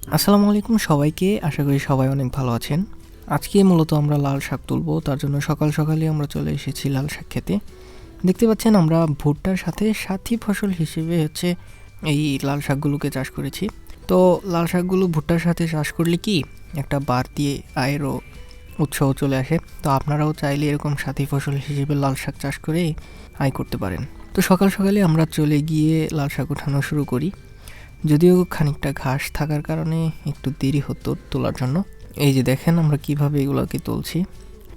আসসালামু আলাইকুম সবাইকে, আশা করি সবাই অনেক ভালো আছেন। আজকে মূলত আমরা লাল শাক তুলবো, তার জন্য সকাল সকালই আমরা চলে এসেছি লাল শাক খেতে। দেখতে পাচ্ছেন আমরা ভুট্টার সাথে সাথী ফসল হিসেবে এই লাল শাকগুলোকে চাষ করেছি। তো লাল শাকগুলো ভুট্টার সাথে চাষ করলে কি একটা বাড়তি আয়েরও উৎসাহ চলে আসে। তো আপনারাও চাইলে এরকম সাথী ফসল হিসেবে লাল শাক চাষ করে আয় করতে পারেন। তো সকাল সকালে আমরা চলে গিয়ে লাল শাক ওঠানো শুরু করি। যদিও খানিকটা ঘাস থাকার কারণে একটু দেরি হতো তোলার জন্য। এই যে দেখেন আমরা কিভাবে এগুলোকে তুলছি।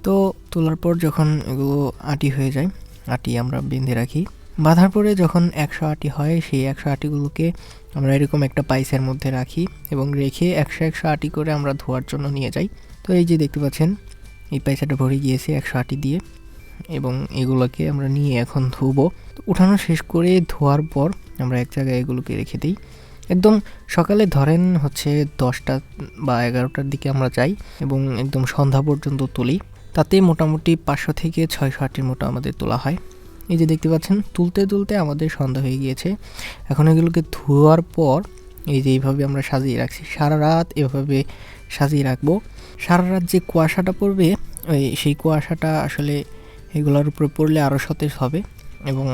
তো তোলার পর যখন এগুলো আটি হয়ে যায়, আটি আমরা বেঁধে রাখি। বাঁধার পরে যখন 100 আটি হয়, সেই 100 আটিগুলোকে আমরা এরকম একটা পাইসের মধ্যে রাখি এবং রেখে 100 আটি করে আমরা ধোয়ার জন্য নিয়ে যাই। তো এই যে দেখতে পাচ্ছেন এই পাইসাটা ভরে গিয়েছে 100 আটি দিয়ে, এবং এগুলোকে আমরা নিয়ে এখন ধুবো। উঠানো শেষ করে ধোয়ার পর আমরা এক জায়গায় এগুলোকে রেখে দিই। একদম সকালে ধরেন 10টা বা 11টার দিকে আমরা যাই এবং একদম সন্ধ্যা পর্যন্ত তুলি। তাতে মোটামুটি 500 থেকে 600 আটির মতো আমাদের তোলা হয়। এই যে দেখতে পাচ্ছেন তুলতে তুলতে আমাদের সন্ধ্যা হয়ে গিয়েছে। এখন এগুলোকে ধোয়ার পর এই যে এইভাবে আমরা সাজিয়ে রাখছি, সারা রাত এভাবে সাজিয়ে রাখবো। সারা রাত যে কুয়াশাটা পড়বে, সেই কুয়াশাটা আসলে এগুলোর উপরে পড়লে আরও সতেজ হবে এবং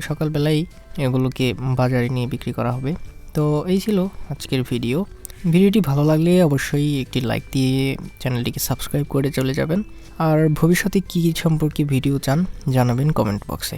সকালবেলাই এগুলোকে বাজারে নিয়ে বিক্রি করা হবে। তো এই ছিল আজকের ভিডিওটি ভালো লাগলে অবশ্যই একটি লাইক দিয়ে চ্যানেলটিকে সাবস্ক্রাইব করে চলে যাবেন। আর ভবিষ্যতে কী সম্পর্কে ভিডিও চান জানাবেন কমেন্ট বক্সে।